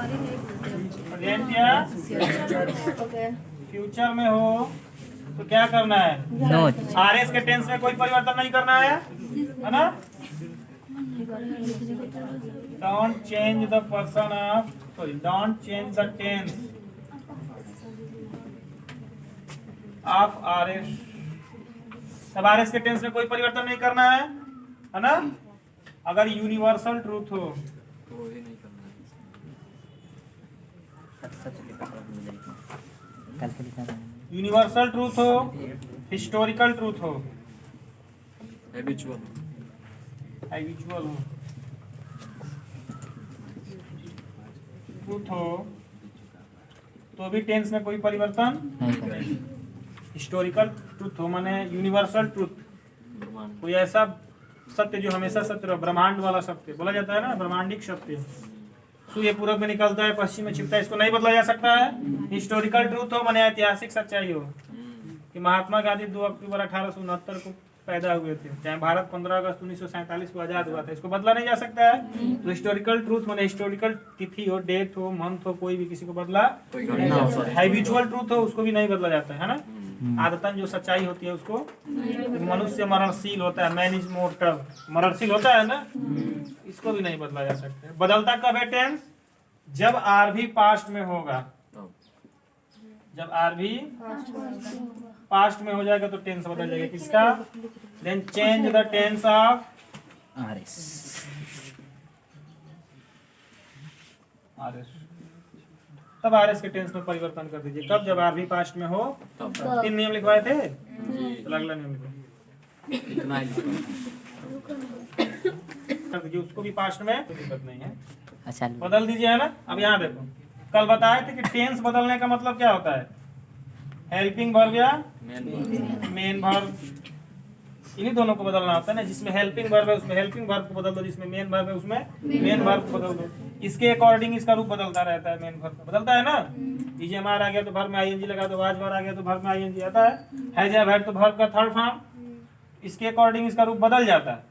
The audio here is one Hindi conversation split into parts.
प्रेजेंट या फ्यूचर में हो तो क्या करना है? नोट। आरएस के टेंस में कोई परिवर्तन नहीं करना है ना? Don't change the person of, sorry, don't change the tense of RS. सब आरएस के टेंस में कोई परिवर्तन नहीं करना है ना? अगर यूनिवर्सल ट्रूथ हो, यूनिवर्सल ट्रूथ हो, हिस्टोरिकल ट्रूथ हो, हैबिचुअल हो, ट्रूथ हो, तो भी टेंस में कोई परिवर्तन नहीं। हिस्टोरिकल ट्रूथ हो माने यूनिवर्सल ट्रूथ, कोई ऐसा सत्य जो हमेशा सत्य रहो, ब्रह्मांड वाला सत्य बोला जाता है ना, ब्रह्मांडिक सत्य। सूर्य पूरब में निकलता है, पश्चिम में छिपता है, इसको नहीं बदला जा सकता है। हिस्टोरिकल ट्रूथ हो माने ऐतिहासिक सच्चाई हो कि महात्मा गांधी 2 अक्टूबर 1869 को पैदा हुए थे, चाहे भारत 15 अगस्त 1947 को आजाद हुआ था, इसको बदला नहीं जा सकता है। तो हिस्टोरिकल ट्रूथ माने हिस्टोरिकल तिथि हो, डेट हो, मंथ हो, कोई भी किसी को बदला नहीं जा सकता। हैबिचुअल ट्रूथ हो, उसको भी नहीं बदला जाता है ना। आदतन जो सच्चाई होती है उसको, मनुष्य मरणशील होता है, मैन इज मोर्टल, मरणशील होता है ना, इसको भी नहीं बदला जा सकता। बदलता कब है टेंस? जब आर भी पास्ट में होगा। जब आर भी पास्ट में हो जाएगा तो टेंस बदल जाएगा। किसका? Then change the tense of RS. RS, तब आरएस के टेंस में परिवर्तन कर दीजिए। कब? जब आर भी पास्ट में हो। 3 नियम लिखवाए थे, तो अगला नियम लिखो कर दीजिए, उसको भी पास्ट में, कोई दिक्कत नहीं है, अच्छा बदल दीजिए, है ना। अब यहाँ देखो, कल बताए थे कि टेंस बदलने का मतलब क्या होता है? हेल्पिंग वर्ब या मेन वर्ब, इन्हीं दोनों को बदलना होता है ना। जिसमें हेल्पिंग वर्ब है उसमें हेल्पिंग वर्ब को बदल दो, जिसमें मेन वर्ब है उसमें मेन वर्ब को बदल दो। इसके अकॉर्डिंग इसका रूप बदलता रहता है, मेन वर्ब बदलता है ना। ईजेमार आ गया तो वर्ब में आईएनजी लगा दो, वाजवार आ गया तो वर्ब में आईएनजी आता है, हैज हैव हैड तो वर्ब का थर्ड फॉर्म, इसके अकॉर्डिंग इसका रूप बदल जाता है,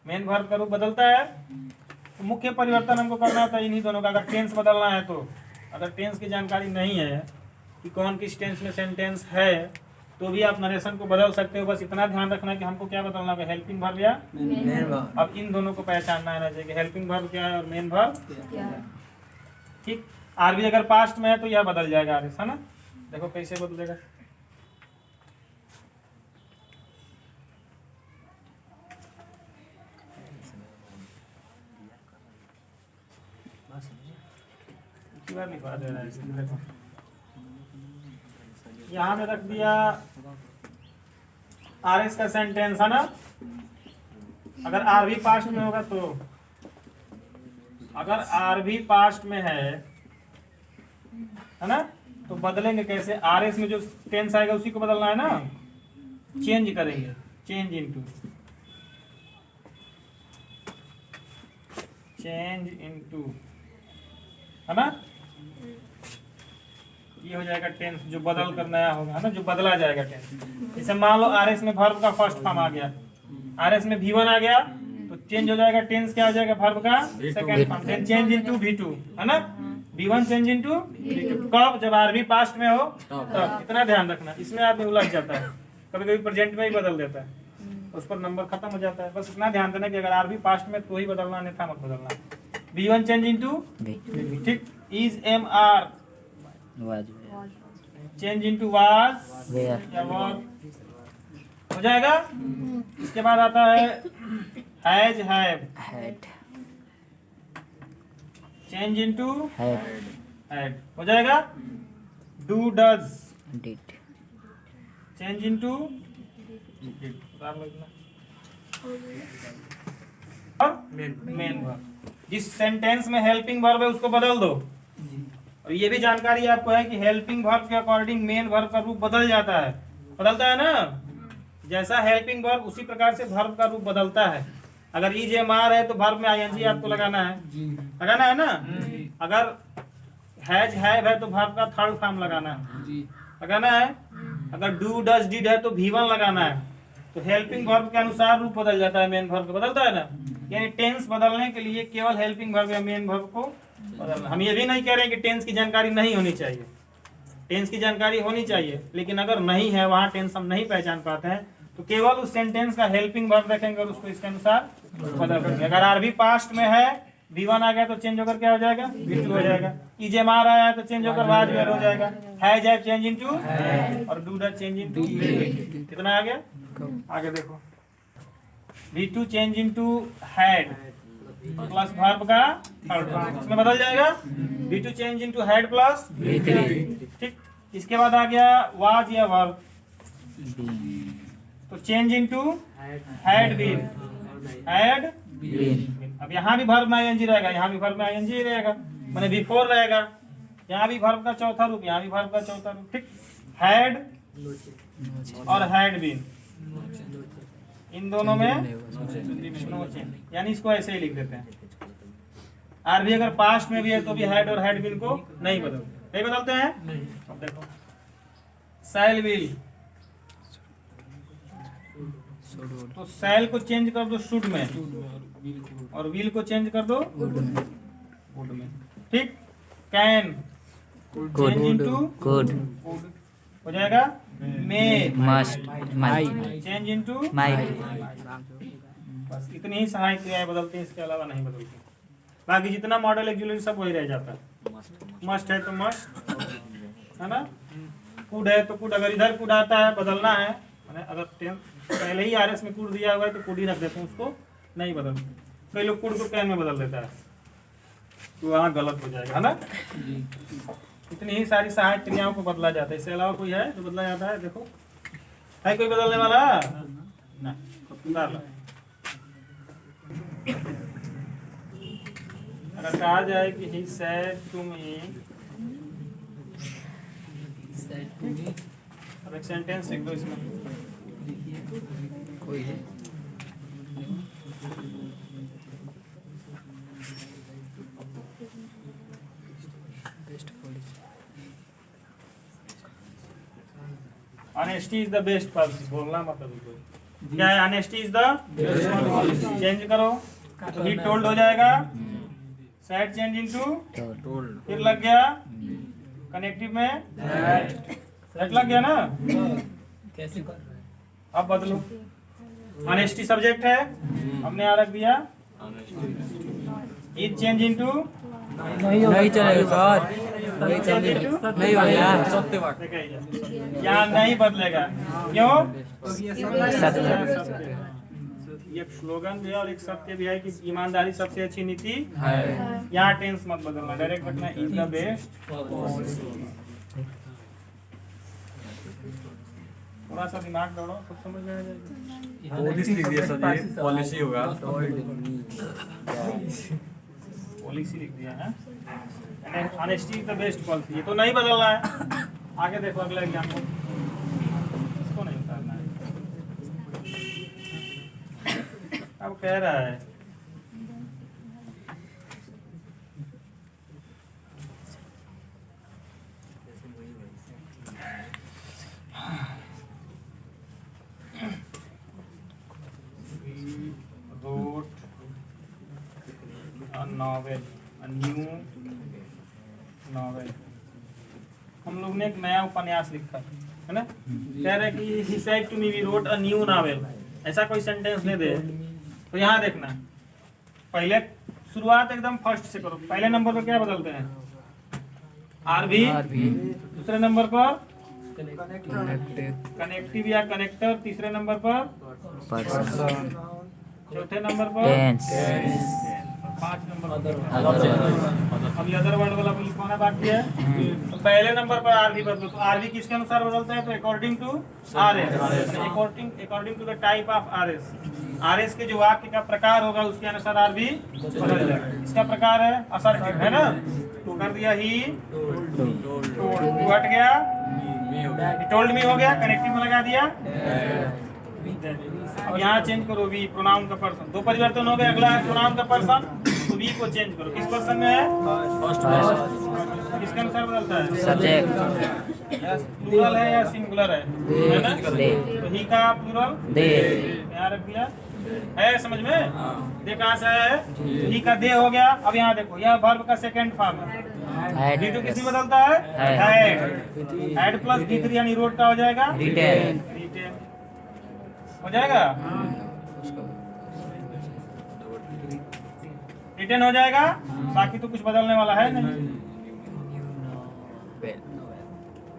मेन वर्ब का रूप बदलता है। तो मुख्य परिवर्तन हमको करना होता है इन्हीं दोनों का। अगर टेंस बदलना है तो, अगर टेंस की जानकारी नहीं है कि कौन किस टेंस में सेंटेंस है, तो भी आप नरेशन को बदल सकते हो। बस इतना ध्यान रखना है कि हमको क्या बदलना है, हेल्पिंग वर्ब या मेन वर्ब। अब इन दोनों को पहचानना है चाहिए कि हेल्पिंग वर्ब क्या है और मेन वर्ब क्या है। ठीक, आर भी अगर पास्ट में है तो यह बदल जाएगा आर, है ना। देखो कैसे बदलेगा। लिखवा दे रहा है, देखो यहाँ में रख दिया आर एस का सेंटेंस, है ना। अगर आर भी पास्ट में होगा तो, अगर आर भी पास्ट में है ना, तो बदलेंगे कैसे? आर एस में जो टेंस आएगा उसी को बदलना है ना, चेंज करेंगे, चेंज इनटू, चेंज इनटू, है ना। ये हो जाएगा टेंस जो बदल कर नया होगा, है ना, जो बदला जाएगा टेंस। जैसे मान लो आरएस में वर्ब का फर्स्ट फॉर्म आ गया, आरएस में V1 आ गया, तो चेंज हो जाएगा टेंस, क्या हो जाएगा? वर्ब का second form, then change into V2, है ना। V1 चेंज इनटू V2 कब? जब आर भी पास्ट में हो तब। इतना ध्यान रखना, इसमें आदमी उलझ जाता है, कभी कभी प्रेजेंट में ही बदल देता है, उस पर नंबर खत्म हो जाता है। बस इतना ध्यान देना कि अगर आर भी पास्ट में तो ही बदलना, अन्यथा मत बदलना। V1 चेंज इनटू V2, ठीक। Is am are change into was या वॉज हो जाएगा। इसके बाद आता है has have, change into had हो जाएगा। Do does, did, change into did, main verb. जिस सेंटेंस में हेल्पिंग वर्ब है उसको बदल दो। और ये भी जानकारी आपको है कि हेल्पिंग वर्ब के अकॉर्डिंग मेन वर्ब का रूप बदल जाता है, बदलता है ना। जैसा हेल्पिंग वर्ब उसी प्रकार से वर्ब का रूप बदलता है। अगर इज एम आर है तो वर्ब में आईएनजी आपको लगाना है, लगाना है ना। अगर हैज हैव है तो वर्ब का थर्ड फॉर्म लगाना है, लगाना है। अगर डू डज डिड है तो V1 लगाना है। तो हेल्पिंग वर्ब के अनुसार रूप बदल जाता है, मेन वर्ब का बदलता है ना। यानी टेंस बदलने के लिए केवल हेल्पिंग वर्ब या मेन वर्ब को बदलना। हम ये भी नहीं कह रहे हैं कि टेंस की जानकारी नहीं होनी चाहिए, टेंस की जानकारी होनी चाहिए, लेकिन अगर नहीं है वहाँ टेंस हम नहीं पहचान पाते हैं तो केवल उस सेंटेंस का हेल्पिंग वर्ब रखेंगे और उसको इसके अनुसार बदल देंगे। अगर आरबी पास्ट में है, V1 आ गया तो चेंज होकर क्या हो जाएगा, V2 हो जाएगा। इजेमार आया है तो चेंज होकर वाज वेयर हो जाएगा। हैज हैव चेंज इनटू और डू डज चेंज इनटू। कितना आ गया, आगे देखो। V2 change into had plus verb का थर्ड फॉर्म, इसमें बदल जाएगा। V2 change into had plus V3। ठीक, इसके बाद आ गया वाज या वर्ब, तो change into had been, had been. अब यहाँ भी वर्ब में आईएनजी रहेगा, यहाँ भी वर्ब में आईएनजी रहेगा, माने बिफोर रहेगा। यहाँ भी वर्ब का चौथा रूप, यहाँ भी वर्ब का चौथा रूप। ठीक, हैड और हैड बीन, इन दोनों में नो चेंज, यानी इसको ऐसे ही लिख देते हैं। आरबी अगर पास्ट में भी है तो भी हैड और हैड बीन को नहीं बदलते हैं। अब देखो सैल विल, तो सैल को चेंज कर दो शुड में और विल को चेंज कर दो वुड में। ठीक, कैन चेंज इनटू गुड, हो जाएगा। मे मस्ट, चेंज इनटू माइट। बस इतनी ही सहायक क्रियाएं बदलती हैं, इसके अलावा नहीं बदलती। बाकी जितना मॉडल एक्जुलरी सब वही रह जाता है। मस्ट है तो मस्ट, है ना। कुड है तो कुड, अगर इधर कुड आता है बदलना है, मैंने अगर पहले ही आरएस में कुड दिया हुआ है तो कुड ही रख देते हैं, उसको नहीं बदलते। कई लोग कुड को कैन में बदल देता है तो वहाँ गलत हो जाएगा, है ना। इतनी ही सारी सहायक क्रियाओं को बदला जाता है। इसके अलावा कोई है जो बदला जाता है? देखो, है कोई बदलने वाला? ना, उतार लो। अगर कहा जाए कि he said to me, अब एक सेंटेंस लिख दो इसमें। कोई है? Honesty is the best policy, बोलना मतलब क्या है? Honesty is the best policy। Change करो तो he told हो जाएगा। said चेंज into told, फिर लग गया कनेक्टिव में that लग गया ना। कैसे कर रहे हैं? अब बदलो। Honesty सब्जेक्ट है, हमने यहाँ रख दिया it चेंज into नहीं चलेगा सर, नहीं चलेगा, नहीं भैया सत्यवाद यहाँ नहीं बदलेगा। क्यों? सत्य। ये एक स्लोगन भी है और एक सत्य भी है कि ईमानदारी सबसे अच्छी नीति है। यहाँ टेंस मत बदलना, डायरेक्ट रखना इज द बेस्ट। थोड़ा सा दिमाग दौड़ो, सब समझ में आ जाएगा। पॉलिसी लिख दिया सर, ये पॉलिसी होगा। पॉलिसी लिख दिया है। Honesty is the best policy, ये तो नहीं बदलना है। आगे देखो अगला एग्जाम्पल, इसको नहीं उतारना है। अब कह रहा है wrote a novel, a new novel। हम लोग ने एक नया उपन्यास लिखा है ना। कह रहे कि he said to me we wrote a new novel, ऐसा कोई सेंटेंस ले दे तो यहाँ देखना, पहले शुरुआत एकदम फर्स्ट से करो। पहले नंबर पर क्या बदलते हैं? आरबी। दूसरे नंबर पर कनेक्टिव या कनेक्टर, तीसरे नंबर पर पर्सन, चौथे नंबर पर टेंस, 5 नंबर पर अभी अदर वर्ड वाला लिखवाना बाकी है। तो पहले नंबर पर आरबी बदलो, तो आरबी किसके अनुसार बदलता है? तो according to RS, according to the type of RS. RS के जो वाक्य का प्रकार होगा उसके अनुसार आरबी बदल जाएगा। इसका प्रकार है असर्टिव, है ना। तो कर दिया ही टोल्ड, हट गया टोल्ड मी हो गया, कनेक्टिव में लगा दिया। अब यहाँ चेंज करो वी, प्रोनाउन का पर्सन, दो परिवर्तन हो गए। अगला है प्रोनाउन का पर्सन, तो वी को चेंज करो। किस पर्सन में है? किसके अनुसार बदलता है? सब्जेक्ट, प्लूरल है या सिंगुलर है ना। तो ही का प्लूरल दे, यहाँ रख दिया है समझ में? दे कहाँ से है? ही का दे हो गया। अब यहाँ देखो, यह वर्ब का सेकंड फॉर्म है। Had. डी टू किसमें बदलता है? Had. Had plus D three यानी रोड का हो जाएगा Written. रिटेन हो जाएगा, रिटेन हो जाएगा। बाकी तो कुछ बदलने वाला है नहीं।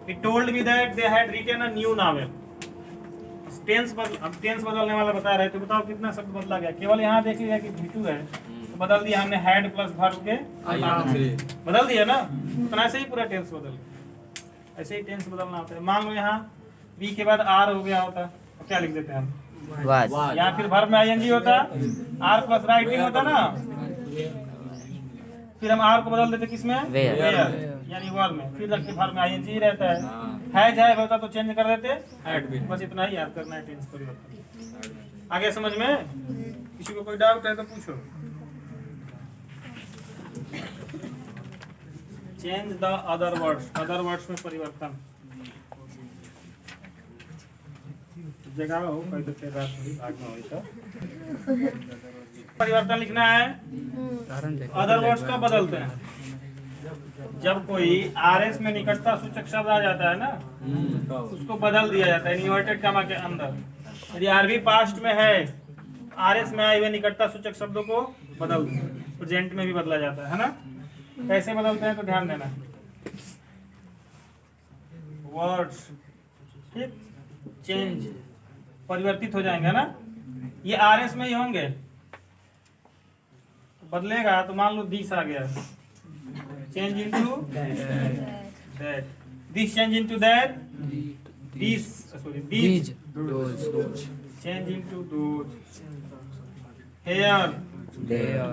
He told me that they had written a new novel. Tense बदलने वाला बता रहे थे। बताओ कितना शब्द बदला गया? केवल यहाँ देखिएगा कि V2 है तो बदल दिया हमने हैड प्लस वर्ब के बदल दिया ना। तो ऐसे ही पूरा टेंस बदल गया। ऐसे ही टेंस बदलना होता है। मान लो यहाँ बी के बाद आर हो गया होता तो क्या लिख देते हैं हम? Was. यहाँ फिर वर्ब में आईएनजी होता, आर प्लस राइटिंग होता ना, फिर हम आर को बदल देते किसमें? Where. यानी वर्ब में। फिर लगते वर्ब में आईएनजी रहता है जाए होता तो चेंज कर देते ऐड भी। बस इतना ही याद करना है टेंस परिवर्तन। आगे समझ में? किसी को कोई डाउट है तो पूछो। चेंज द अदर वर्ड्स में परिवर्तन जगह हो कोई तो तेरा भाग में हो तो परिवर्तन लिखना है। अदर वर्ड्स का बदलते हैं जब कोई आरएस में निकटता सूचक शब्द आ जाता है ना, उसको बदल दिया जाता है इन्वर्टेड कॉमा के अंदर। यदि आरवी पास्ट में है, आरएस में आए हुए निकटता सूचक शब्दों को बदल प्रेजेंट में भी बदला जाता है ना। कैसे बदलते हैं तो ध्यान देना। वर्ड्स ठीक चेंज परिवर्तित हो जाएंगे ना, ये आरएस में ही होंगे। बदलेगा तो मान लो दिस आ गया, change into that, this change into that, this sorry these change into those, here there,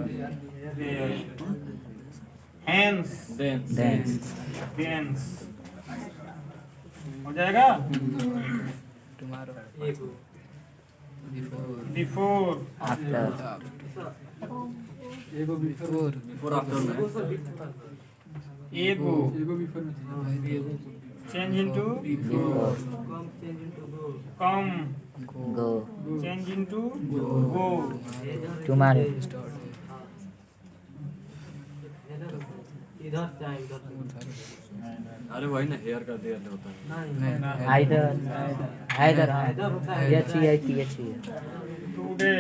hence thence हो जाएगा। Before After. Ago change into Before. Come Go. Change into go, Tomorrow. अरे वही ना हेयर का देयर होता है। Either. H. टुडे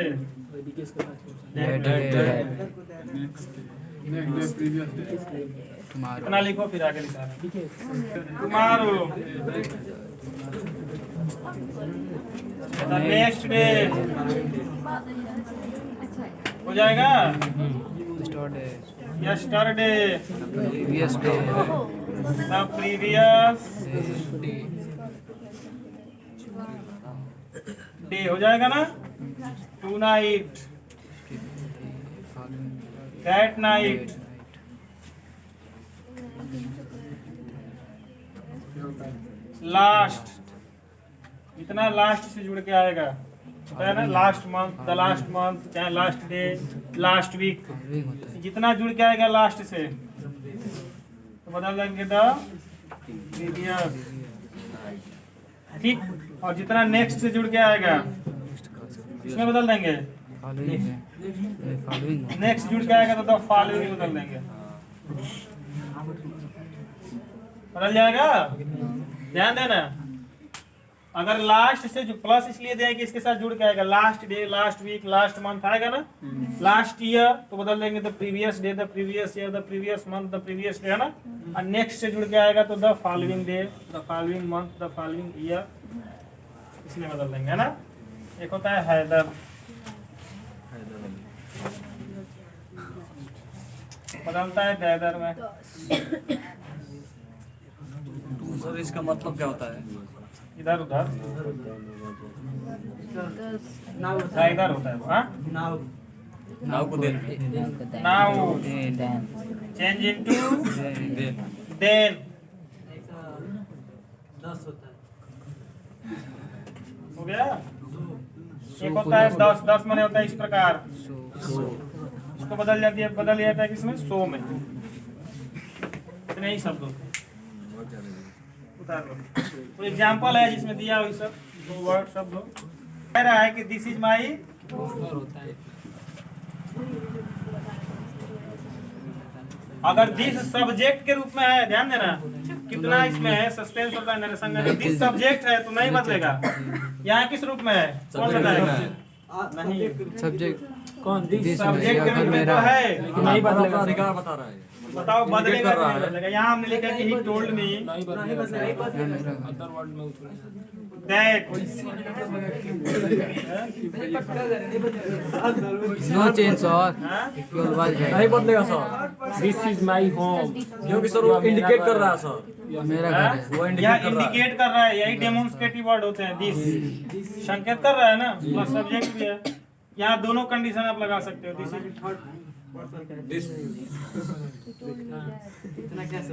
इतना लिखो फिर आगे लिखा टुमारो, नेक्स्ट डे हो जाएगा। यस्टरडे द प्रीवियस डे हो जाएगा ना। Tonight that night, last इतना लास्ट से जुड़ के आएगा है ना। Last month, the last month, चाहे लास्ट डे, लास्ट वीक, जितना जुड़ के आएगा लास्ट से तो बदल देंगे द प्रीवियस ठीक। और जितना नेक्स्ट से जुड़ के आएगा इसमें बदल देंगे, नेक्स्ट जुड़ के आएगा तो द फॉलोइंग बदल देंगे, बदल जाएगा। ध्यान देना, अगर लास्ट से जो प्लस इसलिए दिया कि इसके साथ जुड़ के आएगा, last day, last week, last month आएगा ना। लास्ट ईयर तो बदल देंगे the previous day, the previous year, the previous month, the previous day है ना। और नेक्स्ट से जुड़ के आएगा तो the following day, the following month, the following year, इसमें बदल देंगे है ना। एक होता है हैदर, बदलता है दैदर में। सर इसका मतलब क्या होता है? इधर उधर इधर होता है हाँ। नाव को देना। Now Then. Change into then. Then हो गया। एक होता है 10, 10 माने होता है इस प्रकार, इसको बदल जाती है, बदल जाता है किसमें? सो में। इतने ही शब्द होते हैं। उतार लो कोई एग्जाम्पल है जिसमें दिया हुई सब दो वर्ड शब्द हो। कह रहा है कि दिस इज माई अगर दिस सब्जेक्ट के रूप में है, ध्यान देना कितना इसमें है सस्पेंस होता है नरेशन में। दिस सब्जेक्ट है तो नहीं बदलेगा। यहाँ किस रूप में है कौन बताएगा? नहीं, सब्जेक्ट कौन सब्जेक्ट के रूप में तो है नहीं बदलेगा। अधिकार बता रहा है। बताओ बदलेगा कि नहीं बदलेगा? यहाँ हमने लिखा कि ही टोल्ड मी नहीं बदलेगा। अदर वर्ड में उतरेगा। दैट नो चेंज सर, केवल बात है। नहीं बदलेगा sir, this is my home, क्योंकि सर वो इंडिकेट कर रहा है सर। मेरा घर है। वो यहाँ इंडिकेट कर रहा है। इंडिकेट कर रहा है, यही डेमोन्स्ट्रेटिव वर्ड होते हैं। दिस संकेत कर रहा है ना, प्लस सब्जेक्ट भी है। यहाँ दोनों कंडीशन आप लगा सकते हो। This is This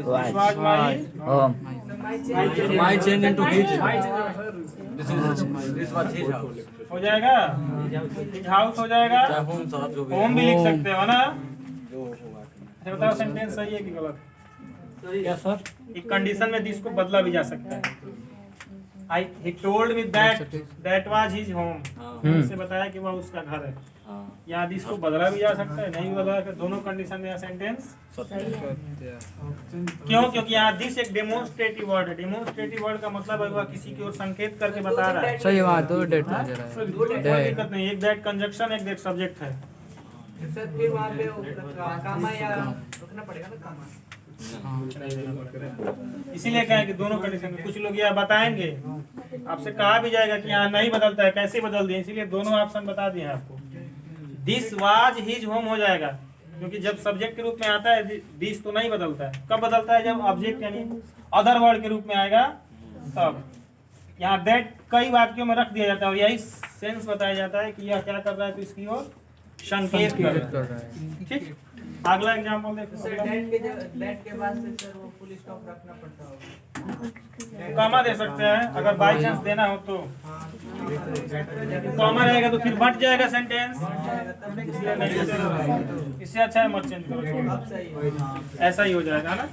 was my home my change into his. This was his house. हो जाएगा, हिज हाउस हो जाएगा, चाहे होम सर जो भी है। होम भी लिख सकते हो ना। अच्छा बताओ सेंटेंस सही है कि गलत? क्या सर? एक कंडीशन में दिस को बदला भी जा सकता है। he told me that was his home। इससे बताया कि वह उसका घर है। हाँ। यहाँ दिस को बदला भी जा सकता है, नहीं भी बदला सकता। दोनों कंडीशन में सेंटेंस क्यों? क्योंकि यहाँ दिस एक डेमोन्स्ट्रेटिव वर्ड है। डेमोन्स्ट्रेटिव वर्ड का मतलब है वह किसी की ओर संकेत करके बता रहा है। सही बात, दो डेट में जरा है। कोई दिक्कत नहीं, एक दैट कंजक्शन एक दैट सब्जेक्ट है। फिर वहाँ पे कामा या रखना पड़ेगा ना कामा। इसीलिए कहें कि दोनों कंडीशन में। कुछ लोग यह बताएंगे, आपसे कहा भी जाएगा कि यहाँ नहीं बदलता है, कैसे बदल दिए, इसीलिए दोनों ऑप्शन बता दिए हैं आपको। दिस वाज हिज होम हो जाएगा, क्योंकि जब सब्जेक्ट के रूप में आता है दिस तो नहीं बदलता है। कब बदलता है? जब ऑब्जेक्ट यानी अदर वर्ड के रूप में आएगा तब। यहाँ दैट कई वाक्यों में रख दिया जाता है और यही सेंस बताया जाता है कि यह क्या कर रहा है, तो इसकी ओर संकेत कर रहा है। ठीक, अगला एग्जाम्पल देखो। दैट के बाद से सर वो फुल स्टॉप रखना पड़ता होगा। कॉमा दे सकते हैं अगर बाई चांस देना हो तो। कॉमा रहेगा तो फिर बट जाएगा सेंटेंस, इसलिए नहीं देते। इससे अच्छा है मत चेंज करो, छोड़ो। ऐसा ही हो जाएगा ना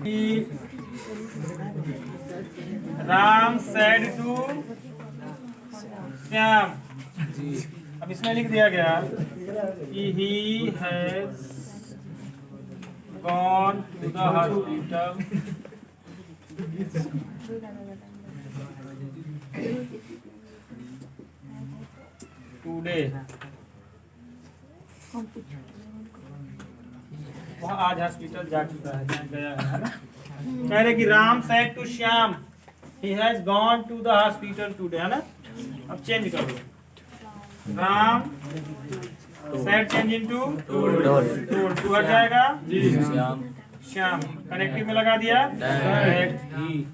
कि राम सेड टू श्याम। अब इसमें लिख दिया गया कि he has gone to the hospital today। वह आज हॉस्पिटल जा चुका है, गया है ना। कह रहे कि Ram said to Shyam he has gone to the hospital today, है ना। अब चेंज कर लो, Ram said change into told। To हट जाएगा, श्याम श्याम कनेक्टिव में लगा दिया।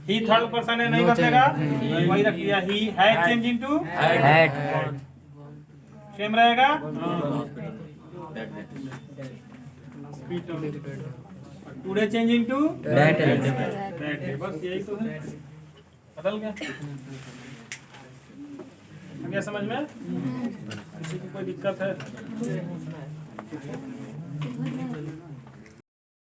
ही थर्ड पर्सन है, नहीं बदलेगा, वही रख दिया। He had change into had same रहेगा। टुडे चेंज इनटू दैट बस यही तो है, बदल गया। आ गया समझ में? किसी को कोई दिक्कत है?